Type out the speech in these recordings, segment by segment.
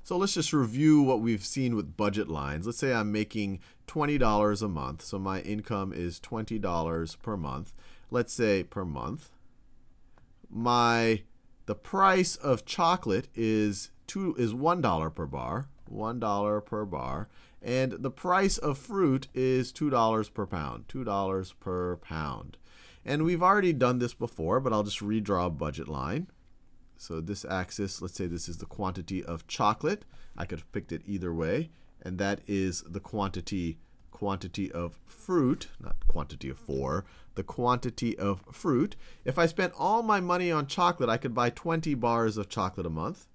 So let's just review what we've seen with budget lines. Let's say I'm making $20 a month. So my income is $20 per month. Let's say per month. The price of chocolate is $1 per bar. $1 per bar. And the price of fruit is $2 per pound. $2 per pound. And we've already done this before, but I'll just redraw a budget line. So this axis, let's say this is the quantity of chocolate. I could have picked it either way. And that is the quantity of fruit, not quantity of 4, the quantity of fruit. If I spent all my money on chocolate, I could buy 20 bars of chocolate a month.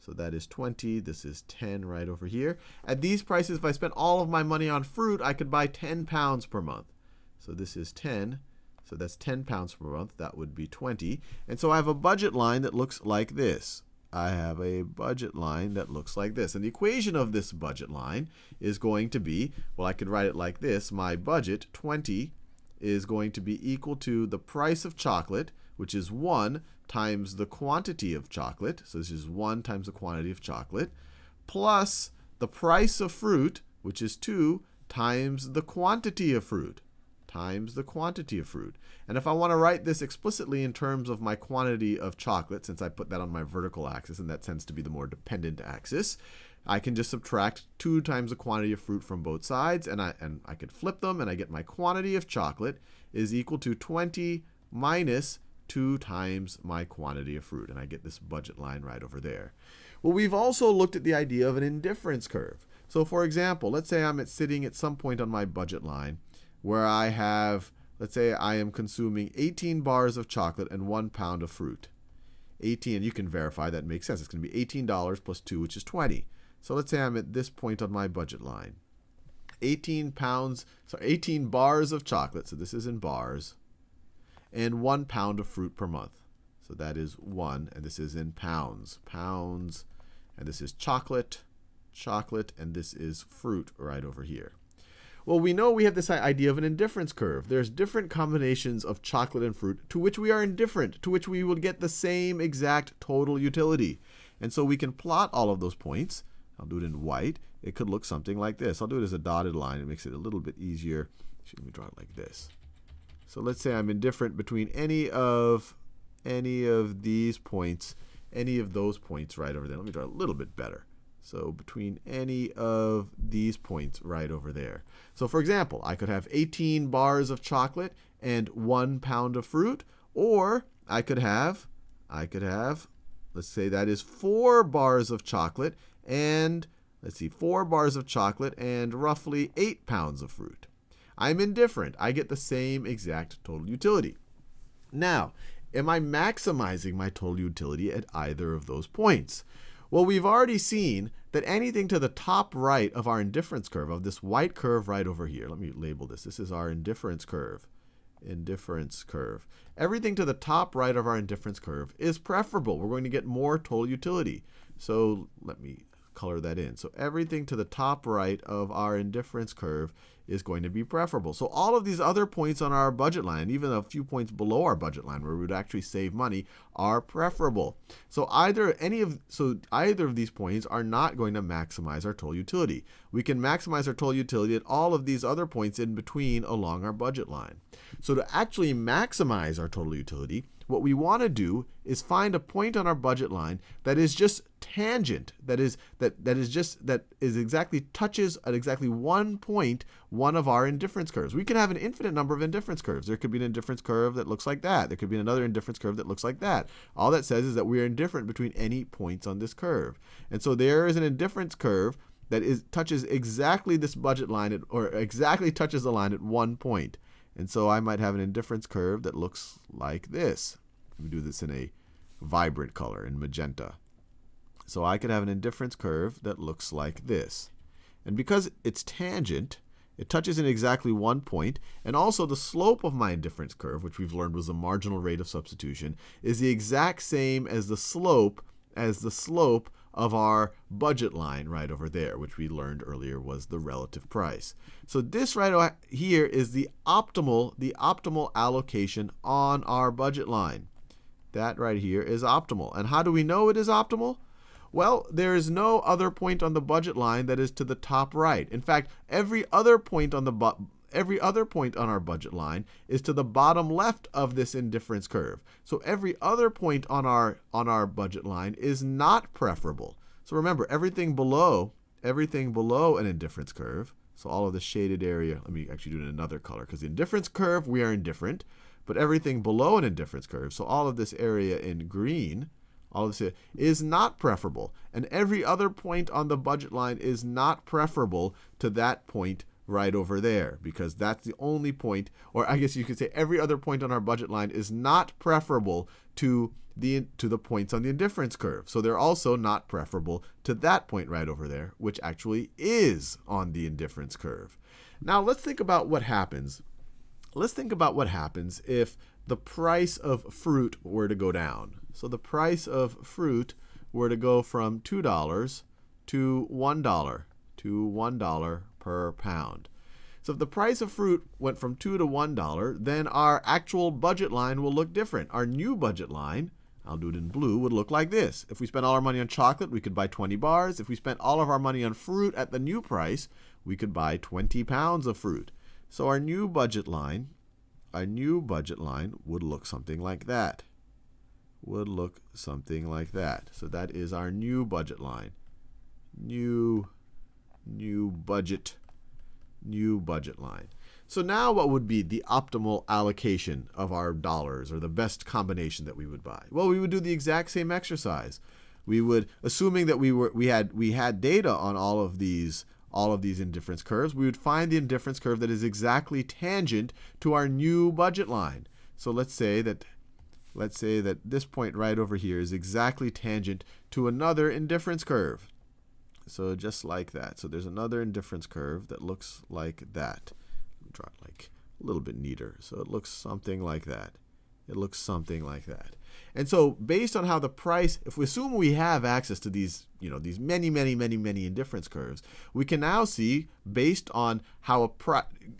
So that is 20. This is 10 right over here. At these prices, if I spent all of my money on fruit, I could buy 10 pounds per month. So this is 10. So that's 10 pounds per month. That would be 20. And so I have a budget line that looks like this. I have a budget line that looks like this. And the equation of this budget line is going to be, well, I could write it like this. My budget, 20, is going to be equal to the price of chocolate, which is 1 times the quantity of chocolate. So this is 1 times the quantity of chocolate, plus the price of fruit, which is 2 times the quantity of fruit. Times the quantity of fruit. And if I want to write this explicitly in terms of my quantity of chocolate, since I put that on my vertical axis, and that tends to be the more dependent axis, I can just subtract 2 times the quantity of fruit from both sides, and I could flip them, and I get my quantity of chocolate is equal to 20 minus 2 times my quantity of fruit. And I get this budget line right over there. Well, we've also looked at the idea of an indifference curve. So for example, let's say I'm sitting at some point on my budget line where I have, let's say I am consuming 18 bars of chocolate and 1 pound of fruit. 18, and you can verify that makes sense. It's going to be $18 plus 2, which is 20. So let's say I'm at this point on my budget line. 18 bars of chocolate, so this is in bars, and 1 pound of fruit per month. So that is 1, and this is in pounds. Pounds, and this is chocolate, and this is fruit right over here. Well, we know we have this idea of an indifference curve. There's different combinations of chocolate and fruit to which we are indifferent, to which we will get the same exact total utility. And so we can plot all of those points. I'll do it in white. It could look something like this. I'll do it as a dotted line. It makes it a little bit easier. Let me draw it like this. So let's say I'm indifferent between any of these points, any of those points right over there. Let me draw it a little bit better. So between any of these points right over there. So for example, I could have 18 bars of chocolate and 1 pound of fruit, or I could have, let's say that is 4 bars of chocolate and, 4 bars of chocolate and roughly 8 pounds of fruit. I'm indifferent. I get the same exact total utility. Now, am I maximizing my total utility at either of those points? Well, we've already seen that anything to the top right of our indifference curve, of this white curve right over here, let me label this. This is our indifference curve. Indifference curve. Everything to the top right of our indifference curve is preferable. We're going to get more total utility. So let me color that in. So everything to the top right of our indifference curve is going to be preferable. So all of these other points on our budget line, even a few points below our budget line where we would actually save money, are preferable. So either of these points are not going to maximize our total utility. We can maximize our total utility at all of these other points in between along our budget line. So to actually maximize our total utility, what we want to do is find a point on our budget line that is just tangent, that exactly touches at exactly one point one of our indifference curves. We can have an infinite number of indifference curves. There could be an indifference curve that looks like that. There could be another indifference curve that looks like that. All that says is that we are indifferent between any points on this curve. And so there is an indifference curve that touches exactly this budget line, or exactly touches the line at one point. And so I might have an indifference curve that looks like this. Let me do this in a vibrant color, in magenta. So I could have an indifference curve that looks like this. And because it's tangent, it touches in exactly one point. And also the slope of my indifference curve, which we've learned was the marginal rate of substitution, is the exact same as the slope of our budget line right over there, which we learned earlier was the relative price. So this right here is the optimal allocation on our budget line. That right here is optimal. And how do we know it is optimal? Well, there is no other point on the budget line that is to the top right. In fact, every other point on our budget line is to the bottom left of this indifference curve. So every other point on our budget line is not preferable. So remember, everything below an indifference curve, so all of the shaded area, let me actually do it in another color, because the indifference curve, we are indifferent, but everything below an indifference curve, so all of this area in green, all of this is not preferable. And every other point on the budget line is not preferable to that point right over there, because that's the only point, or I guess you could say every other point on our budget line is not preferable to the points on the indifference curve. So they're also not preferable to that point right over there, which actually is on the indifference curve. Now let's think about what happens. Let's think about what happens if the price of fruit were to go down. So the price of fruit were to go from $2 to $1 per pound. So if the price of fruit went from $2 to $1, then our actual budget line will look different. Our new budget line, I'll do it in blue, would look like this. If we spent all our money on chocolate, we could buy 20 bars. If we spent all of our money on fruit at the new price, we could buy 20 pounds of fruit. So our new budget line would look something like that. So that is our new budget line. New budget line. So now what would be the optimal allocation of our dollars, or the best combination that we would buy? Well, we would do the exact same exercise. We would, assuming that we had data on all of these indifference curves, we would find the indifference curve that is exactly tangent to our new budget line. So let's say that this point right over here is exactly tangent to another indifference curve. So just like that. So there's another indifference curve that looks like that. Let me draw it like a little bit neater. So it looks something like that. And so based on how the price, if we assume we have access to these, these many indifference curves, we can now see, based on how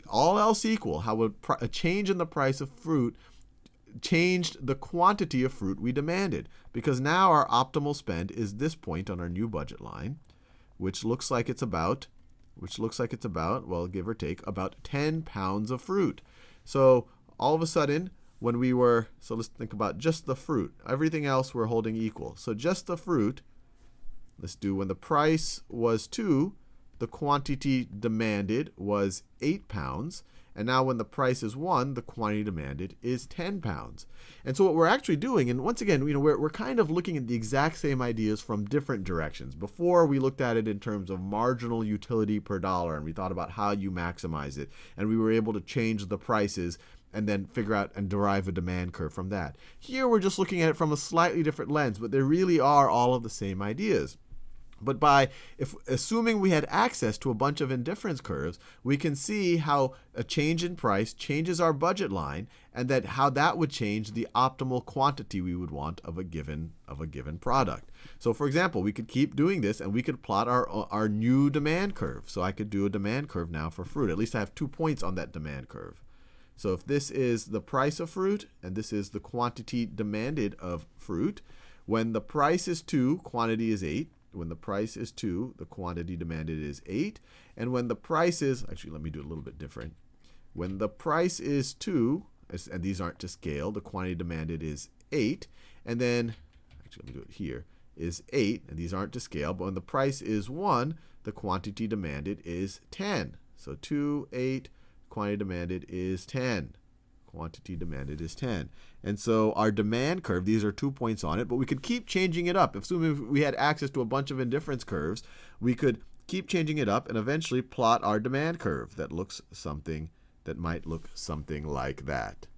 all else equal, how a change in the price of fruit changed the quantity of fruit we demanded. Because now our optimal spend is this point on our new budget line, which looks like it's about, well, give or take, about 10 pounds of fruit. So all of a sudden, so let's think about just the fruit. Everything else we're holding equal. So just the fruit, let's do when the price was 2, the quantity demanded was 8 pounds. And now when the price is 1, the quantity demanded is 10 pounds. And so what we're actually doing, and once again, we're kind of looking at the exact same ideas from different directions. Before, we looked at it in terms of marginal utility per dollar, and we thought about how you maximize it. And we were able to change the prices and then figure out and derive a demand curve from that. Here, we're just looking at it from a slightly different lens, but they really are all of the same ideas. But assuming we had access to a bunch of indifference curves, we can see how a change in price changes our budget line, and that how that would change the optimal quantity we would want of a given product. So for example, we could keep doing this, and we could plot our new demand curve. So I could do a demand curve now for fruit. At least I have 2 points on that demand curve. So if this is the price of fruit, and this is the quantity demanded of fruit, when the price is 2, quantity is 8. When the price is 2, the quantity demanded is 8. And when the price is, actually, let me do it a little bit different. When the price is 2, and these aren't to scale, the quantity demanded is 8. And then, actually, let me do it here, is 8. And these aren't to scale. But when the price is 1, the quantity demanded is 10. So 2, 8, quantity demanded is 10. Quantity demanded is 10. And so our demand curve, these are 2 points on it, but we could keep changing it up. Assuming we had access to a bunch of indifference curves, we could keep changing it up and eventually plot our demand curve that might look something like that.